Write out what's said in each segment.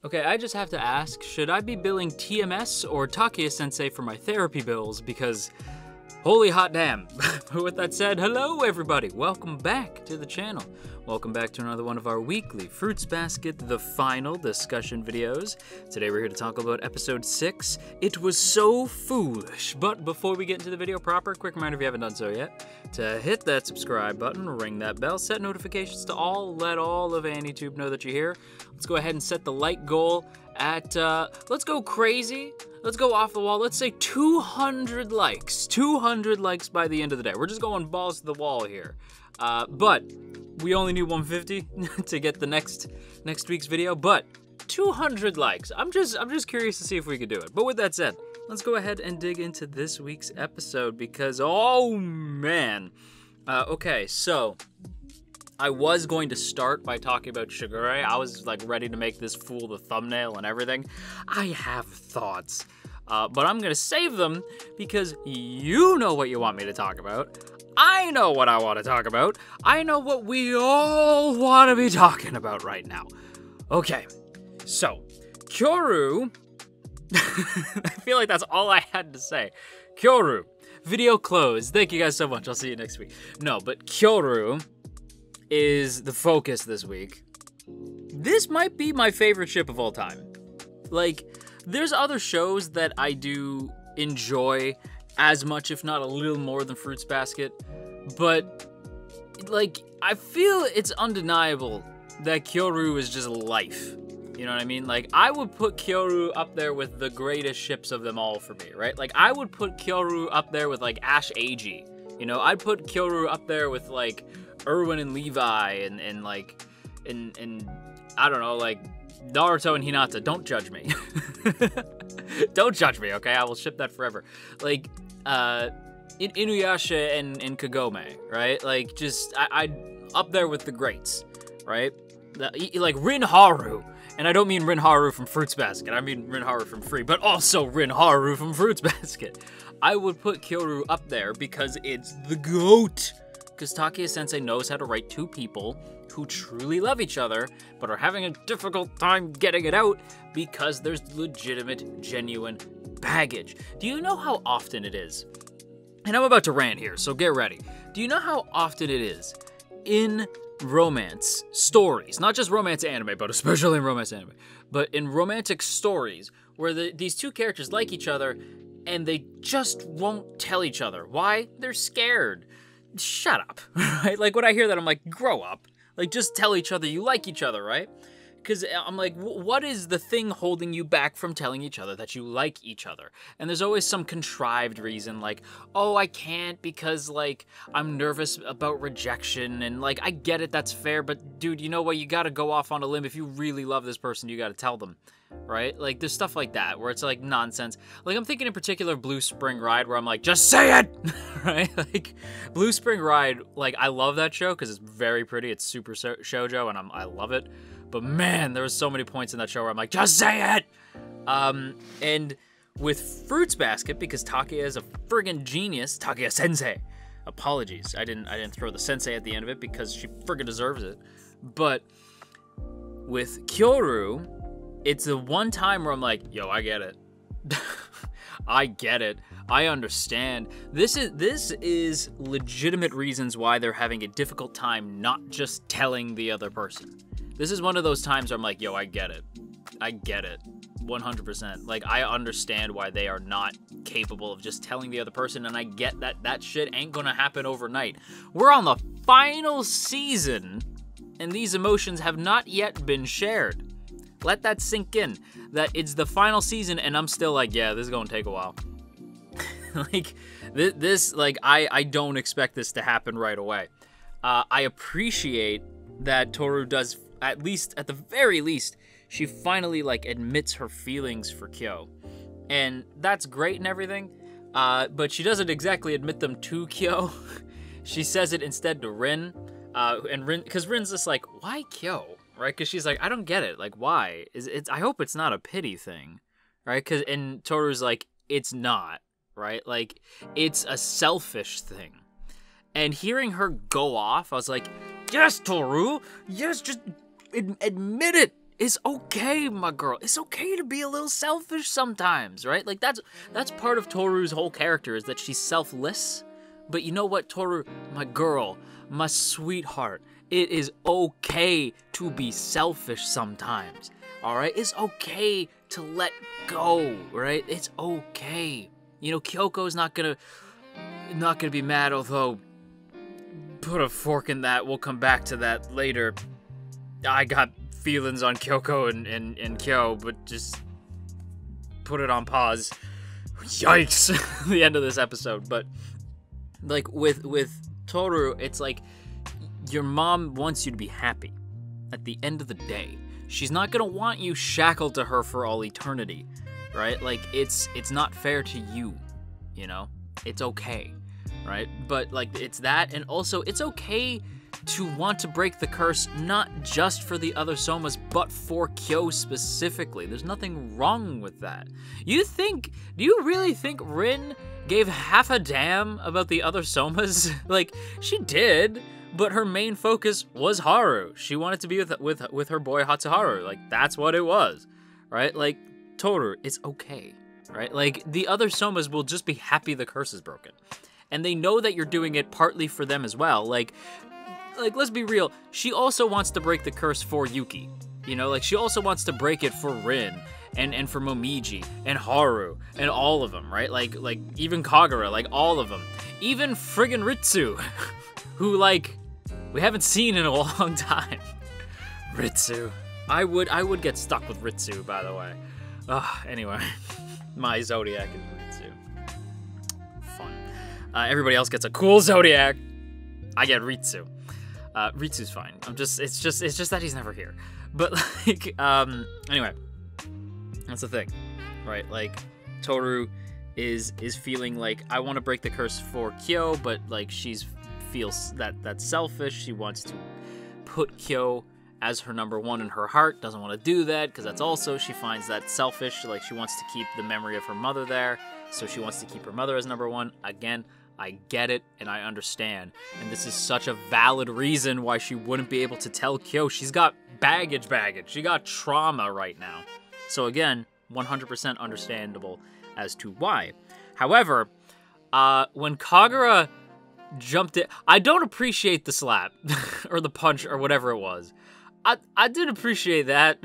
Okay, I just have to ask, should I be billing TMS or Takia-sensei for my therapy bills? Because, holy hot damn. With that said, hello everybody. Welcome back to the channel. Welcome back to another one of our weekly Fruits Basket, the final discussion videos. Today we're here to talk about episode 6, It Was So Foolish. But before we get into the video proper, quick reminder if you haven't done so yet, to hit that subscribe button, ring that bell, set notifications to all, let all of AnyTube know that you're here. Let's go ahead and set the like goal at, let's go crazy. Let's go off the wall. Let's say 200 likes. 200 likes by the end of the day. We're just going balls to the wall here. But we only need 150 to get the next week's video, but 200 likes. I'm just curious to see if we could do it. But with that said, let's go ahead and dig into this week's episode because, oh man. Okay, so I was going to start by talking about Shigure. I was like ready to make this fool the thumbnail and everything. I have thoughts, but I'm gonna save them because you know what you want me to talk about. I know what I want to talk about. I know what we all want to be talking about right now. Okay, so Kyoru, I feel like that's all I had to say. Kyoru, video closed. Thank you guys so much. I'll see you next week. No, but Kyoru is the focus this week. This might be my favorite ship of all time. Like, there's other shows that I do enjoy as much, if not a little more than Fruits Basket, but like, I feel it's undeniable that Kyoru is just life. You know what I mean? Like, I would put Kyoru up there with the greatest ships of them all for me, right? Like, I would put Kyoru up there with like Ash Eiji. You know, I'd put Kyoru up there with like Erwin and Levi and like, and I don't know, like Naruto and Hinata. Don't judge me. Don't judge me, okay? I will ship that forever. Like, Inuyasha and Kagome, right? Like, just, I'd up there with the greats, right? Like, Rinharu. And I don't mean Rinharu from Fruits Basket. I mean Rinharu from Free, but also Rinharu from Fruits Basket. I would put Kyoru up there because it's the GOAT. Because Takia-sensei knows how to write two people who truly love each other, but are having a difficult time getting it out because there's legitimate, genuine baggage. Do you know how often it is? And I'm about to rant here, so get ready. Do you know how often it is in romance stories, not just romance anime, but especially in romance anime, but in romantic stories where these two characters like each other and they just won't tell each other? Why? They're scared. Shut up, right? Like, when I hear that, I'm like, grow up. Like, just tell each other you like each other, right? Because I'm like, what is the thing holding you back from telling each other that you like each other? And there's always some contrived reason, like, oh, I can't because, like, I'm nervous about rejection, and, like, I get it, that's fair, but, dude, you know what? You gotta go off on a limb. If you really love this person, you gotta tell them, right? Like, there's stuff like that, where it's, like, nonsense. Like, I'm thinking in particular Blue Spring Ride, where I'm like, just say it! Right? Like, Blue Spring Ride, like, I love that show, because it's very pretty, it's super shoujo, and I love it. But man, there were so many points in that show where I'm like, just say it! And with Fruits Basket, because Takia is a friggin' genius, Takia-sensei. Apologies, I didn't throw the sensei at the end of it because she friggin' deserves it. But with Kyoru, it's the one time where I'm like, yo, I get it. I get it. I understand. This is legitimate reasons why they're having a difficult time not just telling the other person. This is one of those times where I'm like, yo, I get it. I get it. 100%. Like, I understand why they are not capable of just telling the other person, and I get that that shit ain't gonna happen overnight. We're on the final season, and these emotions have not yet been shared. Let that sink in, that it's the final season, and I'm still like, yeah, this is gonna take a while. Like, like, I don't expect this to happen right away. I appreciate that Toru does, at the very least, she finally, like, admits her feelings for Kyo. And that's great and everything, but she doesn't exactly admit them to Kyo. She says it instead to Rin, and Rin, because Rin's just like, why Kyo? Right? Because she's like, I don't get it. Like, why? I hope it's not a pity thing, right? And Toru's like, it's not, right? Like, it's a selfish thing. And hearing her go off, I was like, yes, Toru, yes, just admit it. It's okay, my girl. It's okay to be a little selfish sometimes, right? Like, that's part of Toru's whole character, is that she's selfless. But you know what, Toru, my girl, my sweetheart, it is okay to be selfish sometimes, all right? It's okay to let go, right? It's okay. You know, Kyoko's not gonna be mad, although, put a fork in that, we'll come back to that later. I got feelings on Kyoko and Kyo, but just put it on pause. Yikes, the end of this episode. But like with Toru, it's like your mom wants you to be happy at the end of the day. She's not gonna want you shackled to her for all eternity, right? Like, it's not fair to you, you know? It's okay, right? But like, it's that, and also it's okay to want to break the curse, not just for the other Somas, but for Kyo specifically. There's nothing wrong with that. Do you really think Rin gave half a damn about the other Somas? Like, she did, but her main focus was Haru. She wanted to be with her boy Hatsuharu. Like, that's what it was, right? Like, Toru, it's okay, right? Like, the other Somas will just be happy the curse is broken. And they know that you're doing it partly for them as well. Like, let's be real, she also wants to break the curse for Yuki. You know, like, she also wants to break it for Rin, and for Momiji, and Haru, and all of them, right? Like even Kagura, like, all of them. Even friggin' Ritsu, who, like, we haven't seen in a long time. Ritsu. I would get stuck with Ritsu, by the way. Anyway, my Zodiac is Ritsu. Fun. Everybody else gets a cool Zodiac. I get Ritsu. Ritsu's fine. It's just that he's never here. But like, anyway, that's the thing, right? Like, Toru is feeling like, I want to break the curse for Kyo, but like, feels that's selfish. She wants to put Kyo as her number one in her heart. Doesn't want to do that because that's also, she finds that selfish. Like, she wants to keep the memory of her mother there, so she wants to keep her mother as number one. Again, I get it, and I understand. And this is such a valid reason why she wouldn't be able to tell Kyo. She's got baggage. She got trauma right now. So again, 100% understandable as to why. However, when Kagura jumped it, I don't appreciate the slap, or the punch, or whatever it was. I did appreciate that.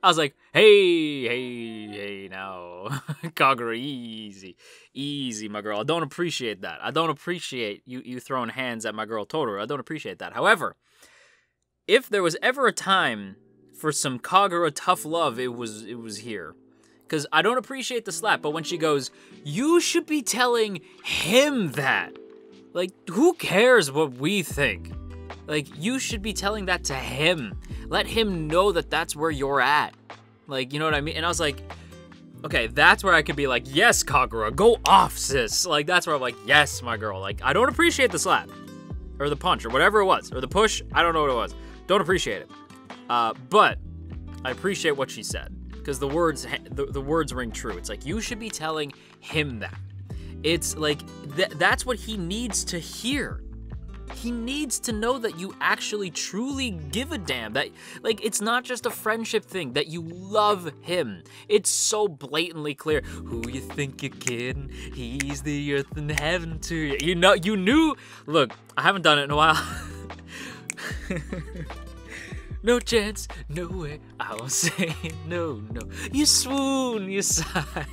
I was like, hey, now. Kagura, easy, my girl. I don't appreciate that. I don't appreciate you throwing hands at my girl Toru. I don't appreciate that. However, if there was ever a time for some Kagura tough love, it was here. Because I don't appreciate the slap, but when she goes, you should be telling him that. Like, who cares what we think? Like, you should be telling that to him. Let him know that that's where you're at. Like, you know what I mean? And I was like, okay, that's where I could be like, yes, Kagura, go off, sis. Like, that's where I'm like, yes, my girl. Like, I don't appreciate the slap, or the punch, or whatever it was, or the push. I don't know what it was. Don't appreciate it. But I appreciate what she said, because the words ring true. It's like, you should be telling him that. It's like, that's what he needs to hear. He needs to know that you actually truly give a damn. That, like, it's not just a friendship thing, that you love him. It's so blatantly clear. Who you think you're kidding? He's the earth and heaven to you. You know, you knew. Look, I haven't done it in a while. No chance, no way, I'll say no. You swoon, you sigh.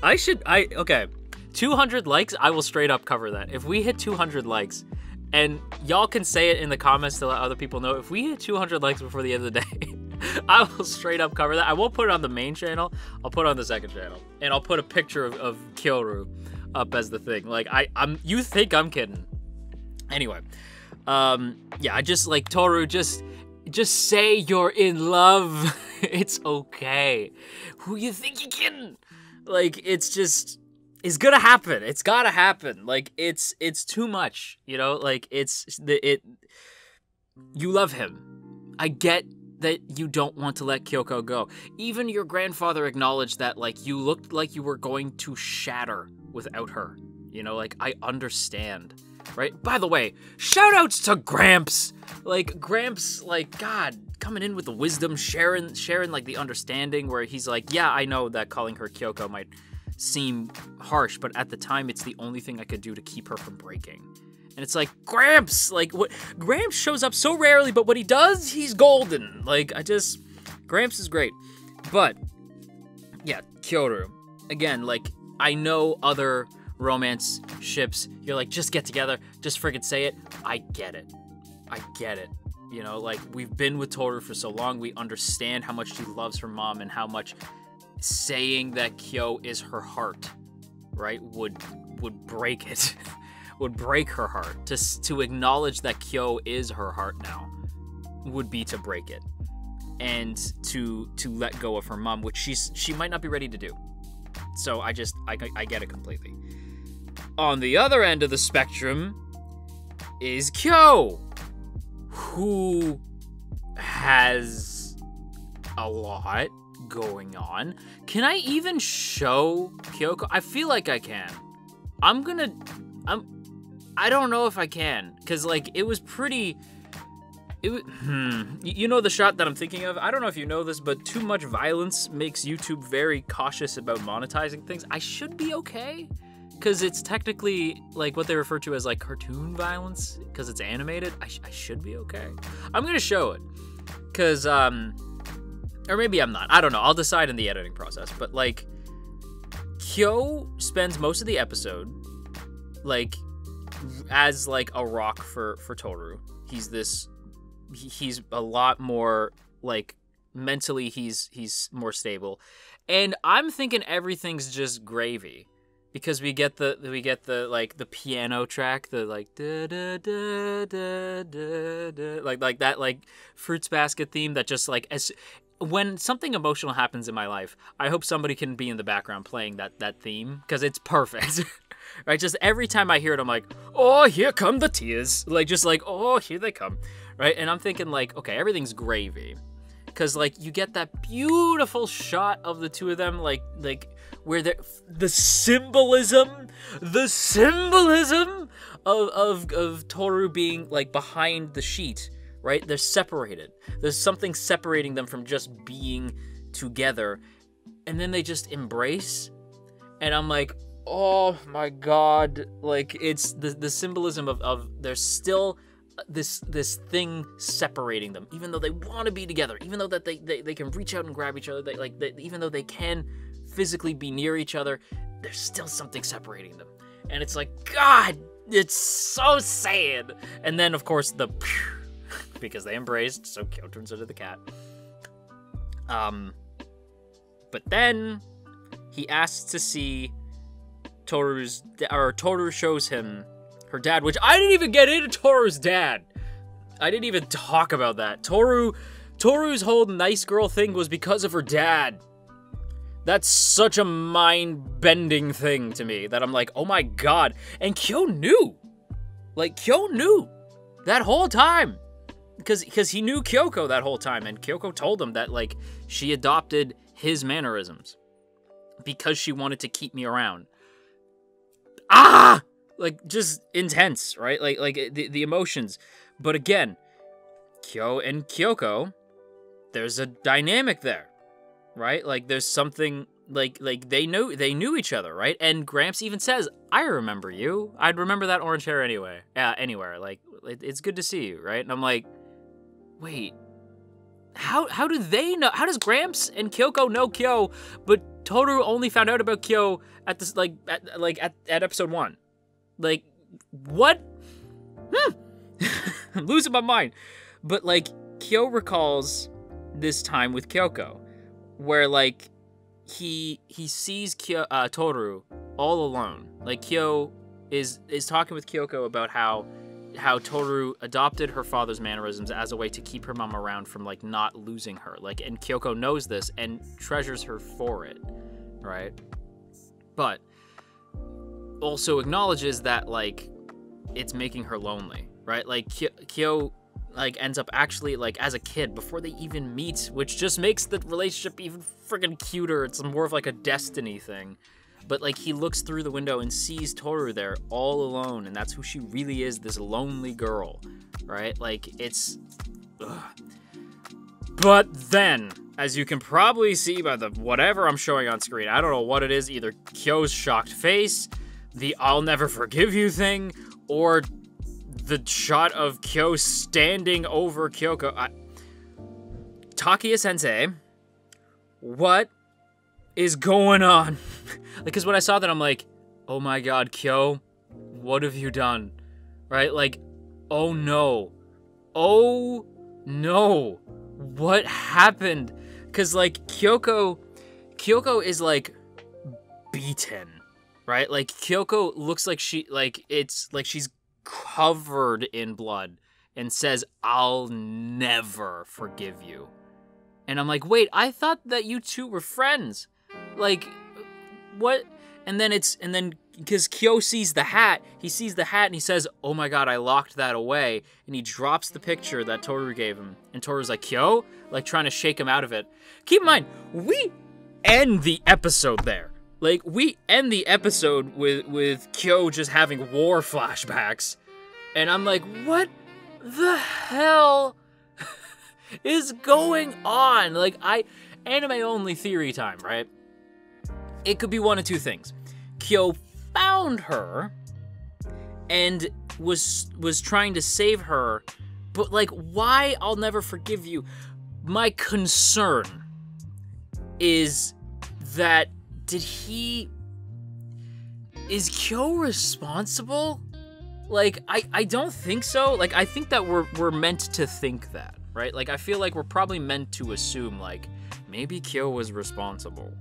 Okay. 200 likes, I will straight up cover that. If we hit 200 likes, and y'all can say it in the comments to let other people know, if we hit 200 likes before the end of the day, I will straight up cover that. I won't put it on the main channel, I'll put it on the second channel. And I'll put a picture of Kyoru up as the thing. Like, you think I'm kidding. Anyway, yeah, I just, like, Toru, just say you're in love. It's okay. Who you think you're kidding? Like, it's gonna happen. It's gotta happen. Like, it's too much, you know? Like, you love him. I get that you don't want to let Kyoko go. Even your grandfather acknowledged that, like, you looked like you were going to shatter without her. You know, like, I understand. right? By the way, shout outs to Gramps. Like, Gramps, like, God, coming in with the wisdom, sharing like the understanding where he's like, yeah, I know that calling her Kyoko might seem harsh, but at the time it's the only thing I could do to keep her from breaking. And it's like, Gramps, like, what? Gramps shows up so rarely, but when he does, he's golden. Like, Gramps is great. But, yeah, Kyoru. Again, like, I know other romance ships, you're like, just get together, just friggin' say it. I get it. You know, like, we've been with Toru for so long, we understand how much she loves her mom and how much saying that Kyo is her heart, right, would break it. Would break her heart. To acknowledge that Kyo is her heart now would be to break it. And to let go of her mom, which she might not be ready to do. So I get it completely. On the other end of the spectrum is Kyo, who has a lot going on. Can I even show Kyoko? I feel like I can. I don't know if I can, because, like, it was pretty... You know the shot that I'm thinking of? I don't know if you know this, but too much violence makes YouTube very cautious about monetizing things. I should be okay, because it's technically, like, what they refer to as, like, cartoon violence, because it's animated. I should be okay. I'm going to show it, because, or maybe I'm not. I don't know. I'll decide in the editing process, but, like, Kyo spends most of the episode, like, as like a rock for Toru. He's a lot more, like, mentally he's more stable, and I'm thinking everything's just gravy, because we get the like the piano track, the like da da da da da da, like that, like, Fruits Basket theme that just, like, as when something emotional happens in my life, I hope somebody can be in the background playing that theme, because it's perfect. Right, just every time I hear it, I'm like, oh, here come the tears. Like, just like, oh, here they come. Right, and I'm thinking, like, okay, everything's gravy. Because, like, you get that beautiful shot of the two of them, like where the symbolism of Toru being, like, behind the sheet, right? They're separated. There's something separating them from just being together. And then they just embrace. And I'm like, oh my God, like, it's the symbolism of there's still this thing separating them, even though they want to be together, even though that they can reach out and grab each other, even though they can physically be near each other, there's still something separating them. And it's like, God, it's so sad. And then, of course, because they embraced, so Kyo turns into the cat. But then he asks to see Toru shows him her dad, which I didn't even get into Toru's dad. I didn't even talk about that. Toru's whole nice girl thing was because of her dad. That's such a mind-bending thing to me that I'm like, oh my God. And Kyo knew. Like, Kyo knew that whole time. Because he knew Kyoko that whole time, and Kyoko told him that, like, she adopted his mannerisms because she wanted to keep me around. Like, just intense, right? Like the emotions. But again, Kyo and Kyoko, there's a dynamic there, right? Like, there's something, like they knew each other, right? And Gramps even says, I remember you. I'd remember that orange hair anyway. Anywhere. Like, it's good to see you, right? And I'm like, wait, how do they know? How does Gramps and Kyoko know Kyo, but Toru only found out about Kyo at this, at episode 1? Like, what? I'm losing my mind. But, like, Kyo recalls this time with Kyoko, where, like, he sees Toru all alone. Like, Kyo is talking with Kyoko about how Toru adopted her father's mannerisms as a way to keep her mom around from, like, not losing her. Like, and Kyoko knows this and treasures her for it, right? But also acknowledges that, like, it's making her lonely, right? Like, Kyo, like, ends up actually, like, as a kid, before they even meet, which just makes the relationship even freaking cuter. It's more of, like, a destiny thing. But, like, he looks through the window and sees Toru there all alone, and that's who she really is, this lonely girl, right? Like, it's... Ugh. But then, as you can probably see by the whatever I'm showing on screen, I don't know what it is, either Kyo's shocked face, the I'll never forgive you thing, or the shot of Kyo standing over Kyoko. Takia-sensei, what is going on? Because when I saw that, I'm like, oh my god, Kyo, what have you done? Right? Like, oh no. Oh no. What happened? Because, like, Kyoko is, like, beaten, right? Like, Kyoko looks like it's like she's covered in blood and says, I'll never forgive you. And I'm like, wait, I thought that you two were friends. Like, what? And then because Kyo sees the hat, he sees the hat and he says, oh my god, I locked that away. And he drops the picture that Toru gave him. And Toru's like, Kyo? Like, trying to shake him out of it. Keep in mind, we end the episode there. Like, we end the episode with Kyo just having war flashbacks. And I'm like, what the hell is going on? Like, anime-only theory time, right? It could be one of two things. Kyo found her and was trying to save her, but, like, why I'll never forgive you? My concern is that is Kyo responsible? Like, I don't think so. Like, I think that we're meant to think that, right? Like, I feel like we're probably meant to assume, like, maybe Kyo was responsible,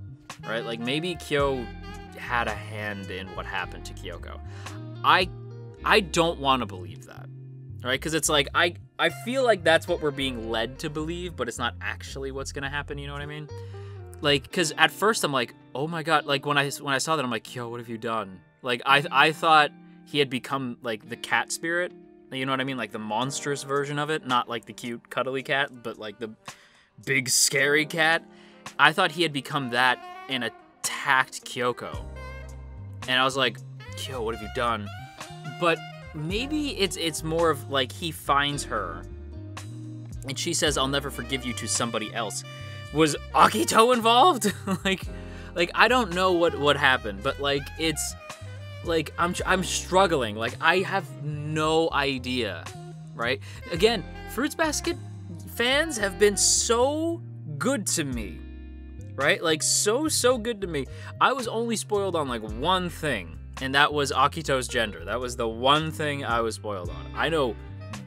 right? Like, maybe Kyo had a hand in what happened to Kyoko. I don't want to believe that, right? Because it's like, I feel like that's what we're being led to believe, but it's not actually what's gonna happen, you know what I mean? Like, because at first I'm like, oh my god, like, when I saw that, I'm like, Kyo, what have you done? Like, I thought he had become, like, the cat spirit, you know what I mean? Like, the monstrous version of it, not, like, the cute, cuddly cat, but, like, the big, scary cat. I thought he had become that and attacked Kyoko. And I was like, Kyo, what have you done? But maybe it's more of, like, he finds her, and she says, I'll never forgive you to somebody else. Was Akito involved? like, I don't know what happened, but, like, it's... Like, I'm struggling. Like, I have no idea, right? Again, Fruits Basket fans have been so good to me, right? Like, so good to me. I was only spoiled on, like, one thing, and that was Akito's gender. That was the one thing I was spoiled on. I know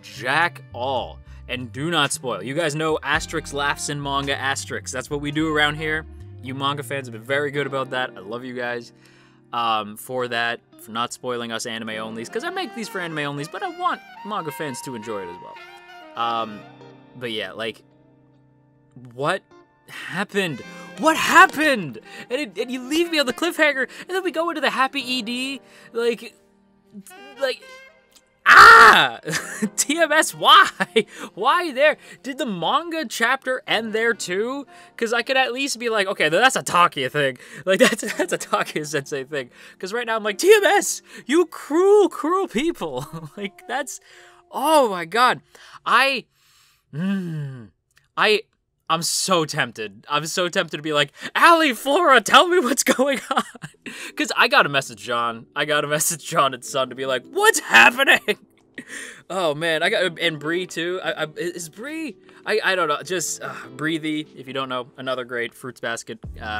jack all, and do not spoil. You guys know Asterix laughs in manga Asterix. That's what we do around here. You manga fans have been very good about that. I love you guys. For that, for not spoiling us anime-onlys, because I make these for anime-onlys, but I want manga fans to enjoy it as well. But yeah, like, what happened? What happened? And you leave me on the cliffhanger, and then we go into the happy ED, like, TMS, why? Why there? Did the manga chapter end there too? Because I could at least be like, okay, that's a Takia thing. Like, that's a Takia sensei thing. Because right now I'm like, TMS, you cruel people. Like, that's, oh my god. I'm so tempted. I'm so tempted to be like, Allie, Flora, tell me what's going on. Because I got to message John. And Son to be like, what's happening? Oh, man. And Bree, too. Is Bree? I don't know. Just Breathy, if you don't know, another great Fruits Basket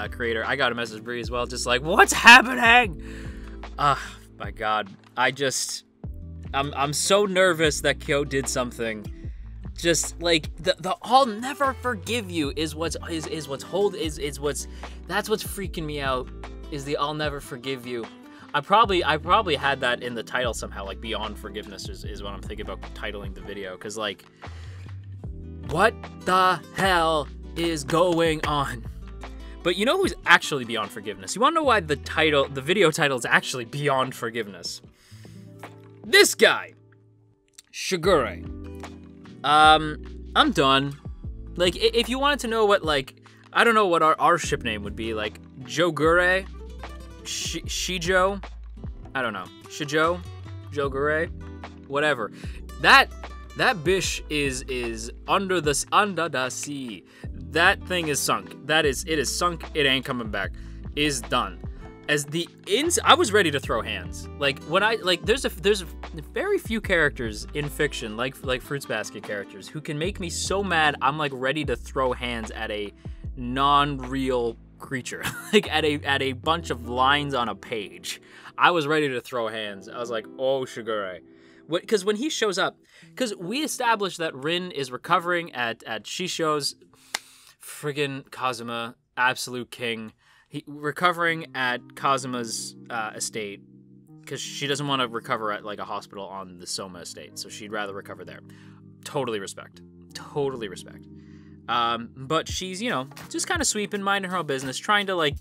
creator. I got to message Bree as well. Just like, what's happening? My God. I'm so nervous that Kyo did something. Just like the I'll never forgive you that's what's freaking me out, is the I'll never forgive you. I probably had that in the title somehow, like Beyond Forgiveness is what I'm thinking about titling the video, because like, what the hell is going on? But you know who's actually Beyond Forgiveness? You wanna know why the video title is actually Beyond Forgiveness? This guy, Shigure. I'm done. Like, if you wanted to know what, like, I don't know what our ship name would be, like, Jogure, Shijo, I don't know, Shijo, Jogure, whatever. That bish is under the sea. That thing is sunk. It is sunk. It ain't coming back. Is done. I was ready to throw hands. Like when there's very few characters in fiction like Fruits Basket characters who can make me so mad I'm like ready to throw hands at a non-real creature, like at a bunch of lines on a page. I was ready to throw hands. I was like, oh, Shigure. Because when he shows up, because we established that Rin is recovering at Shisho's, friggin' Kazuma, absolute king. Recovering at Kazuma's estate, because she doesn't want to recover at like a hospital on the Soma estate, so she'd rather recover there. Totally respect. Totally respect. But she's, just kind of sweeping, minding her own business, trying to like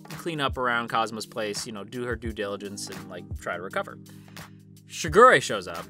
clean up around Kazuma's place, do her due diligence and like try to recover. Shigure shows up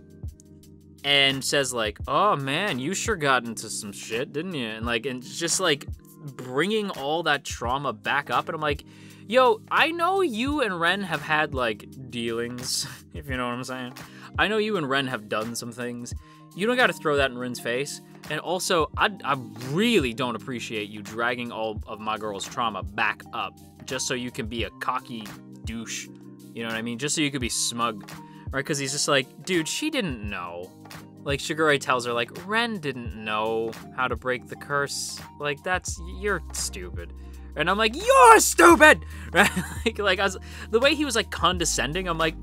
and says like, oh man, you sure got into some shit, didn't you? And just like bringing all that trauma back up. And I'm like, yo, I know you and Ren have had like dealings, if you know what I'm saying. I know you and Ren have done some things. You don't got to throw that in Ren's face. And also, I really don't appreciate you dragging all of my girl's trauma back up just so you can be a cocky douche. You know what I mean? Just so you could be smug. Right? Because he's just like, dude, she didn't know. Like, Shigure tells her, like, Ren didn't know how to break the curse. Like, you're stupid. And I'm like, you're stupid! Right? The way he was, like, condescending, I'm like,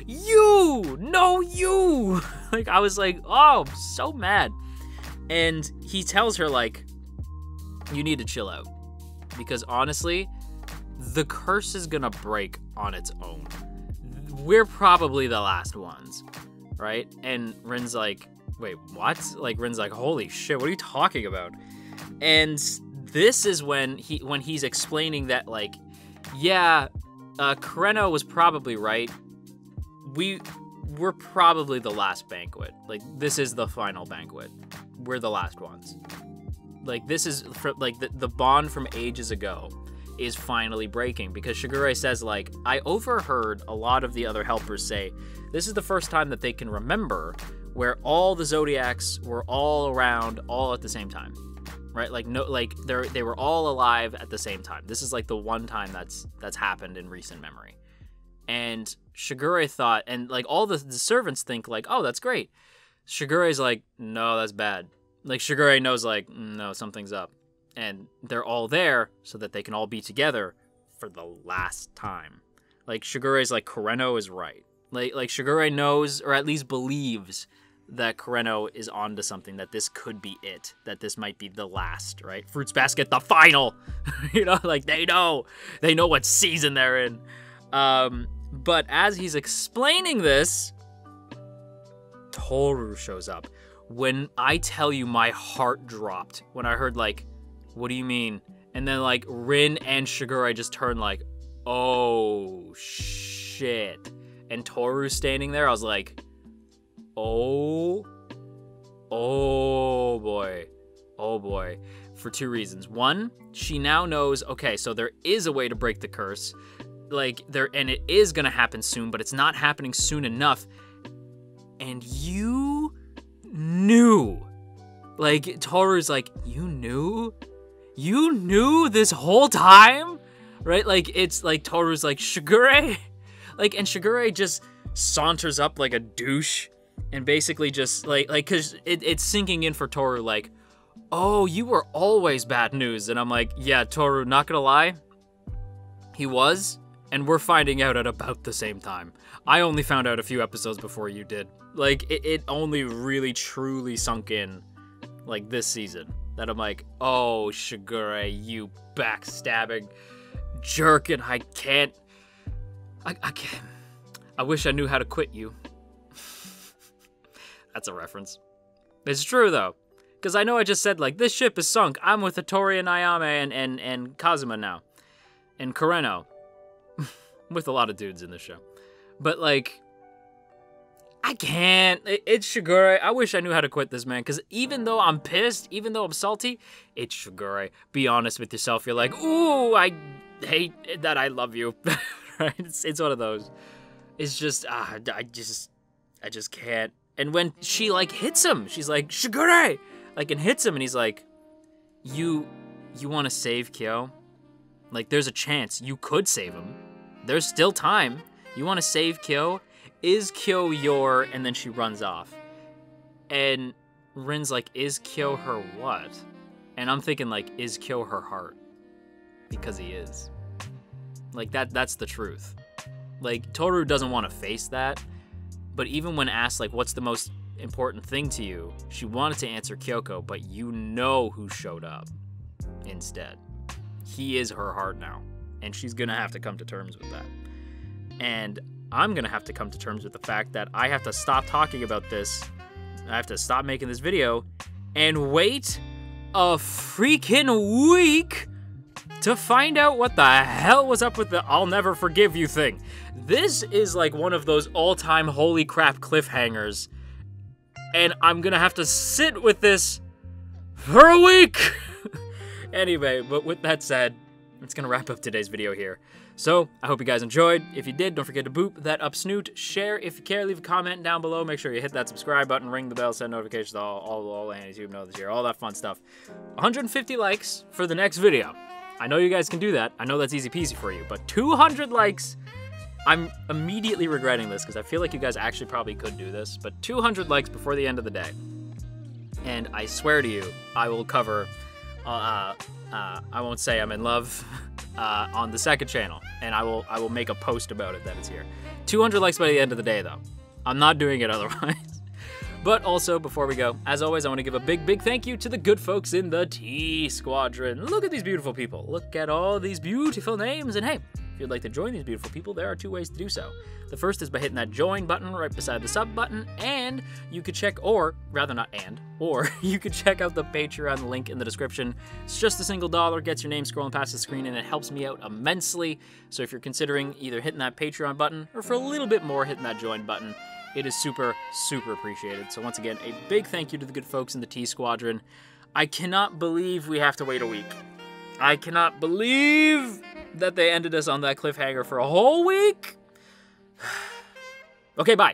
you! No, you! Like, I was like, oh, I'm so mad. And he tells her, like, you need to chill out. Because, honestly, the curse is gonna break on its own. We're probably the last ones, right? And Rin's like, wait, what? Like, Rin's like, holy shit, what are you talking about? And this is when he's explaining that, like, yeah, Kureno was probably right. We're probably the last banquet. Like, this is the final banquet. We're the last ones. Like, this is, like, the bond from ages ago is finally breaking, because Shigure says, like, I overheard a lot of the other helpers say this is the first time that they can remember where all the Zodiacs were all around all at the same time, right? Like, no, like they were all alive at the same time. This is like the one time that's happened in recent memory. And Shigure thought, and like all the servants think like, oh, that's great. Shigure's like, no, that's bad. Like, Shigure knows, like, no, something's up. And they're all there so that they can all be together for the last time. Like, Shigure's like, Kureno is right. Like Shigure knows, or at least believes, that Kureno is onto something, that this could be it, that this might be the last, right? Fruits Basket, the final! Like, they know what season they're in. But as he's explaining this, Toru shows up. When I tell you my heart dropped when I heard, like, what do you mean? And then, like, Rin and Shigure just turned like, oh, shit. And Toru's standing there. I was like, oh boy. Oh, boy. For two reasons. One, she now knows, okay, so there is a way to break the curse. Like, and it is going to happen soon, but it's not happening soon enough. And you knew. Like, Toru's like, you knew? You knew this whole time? Right? Like, it's like Toru's like, Shigure? Like, and Shigure just saunters up like a douche and basically just like cause it's sinking in for Toru, like, oh, you were always bad news. And I'm like, yeah, Toru, not gonna lie, he was, and we're finding out at about the same time. I only found out a few episodes before you did. Like, it only really truly sunk in, like, this season. That I'm like, oh, Shigure, you backstabbing jerk, and I can't. I wish I knew how to quit you. That's a reference. It's true, though. Because I know I just said, like, this ship is sunk. I'm with Hattori and Ayame and Kazuma now. And Kureno. With a lot of dudes in this show. But, like, I can't. It's Shigure. I wish I knew how to quit this, man. Because even though I'm pissed, even though I'm salty, it's Shigure. Be honest with yourself. You're like, ooh, I hate that I love you. right? It's one of those. It's just, I just can't. And when she, like, hits him, she's like, Shigure! Like, and hits him, and he's like, you want to save Kyo? Like, there's a chance you could save him. There's still time. You want to save Kyo? Is Kyo your... And then she runs off. And Rin's like, is Kyo her what? And I'm thinking, like, is Kyo her heart? Because he is. Like, that's the truth. Like, Toru doesn't want to face that. But even when asked, like, what's the most important thing to you, she wanted to answer Kyoko, but you know who showed up instead. He is her heart now. And she's going to have to come to terms with that. And I'm going to have to come to terms with the fact that I have to stop talking about this. I have to stop making this video and wait a freaking week to find out what the hell was up with the I'll never forgive you thing. This is like one of those all-time holy crap cliffhangers. And I'm gonna have to sit with this for a week. Anyway, but with that said, it's gonna wrap up today's video here. So, I hope you guys enjoyed. If you did, don't forget to boop that up snoot, share if you care, leave a comment down below, make sure you hit that subscribe button, ring the bell, send notifications to all YouTube know this year, all that fun stuff. 150 likes for the next video. I know you guys can do that. I know that's easy peasy for you, but 200 likes, I'm immediately regretting this because I feel like you guys actually probably could do this, but 200 likes before the end of the day. And I swear to you, I will cover, I won't say I'm in love, on the second channel, and I will make a post about it that it's here. 200 likes by the end of the day, though. I'm not doing it otherwise. But also, before we go, as always, I want to give a big thank you to the good folks in the T Squadron. Look at these beautiful people. Look at all these beautiful names. And hey, if you'd like to join these beautiful people, there are 2 ways to do so. The first is by hitting that join button right beside the sub button, and you could check, or you could check out the Patreon link in the description. It's just a $1, gets your name scrolling past the screen, and it helps me out immensely. So if you're considering either hitting that Patreon button, or for a little bit more, hitting that join button, it is super appreciated. So once again, a big thank you to the good folks in the T Squadron. I cannot believe we have to wait a week. I cannot believe that they ended us on that cliffhanger for a whole week. Okay, bye.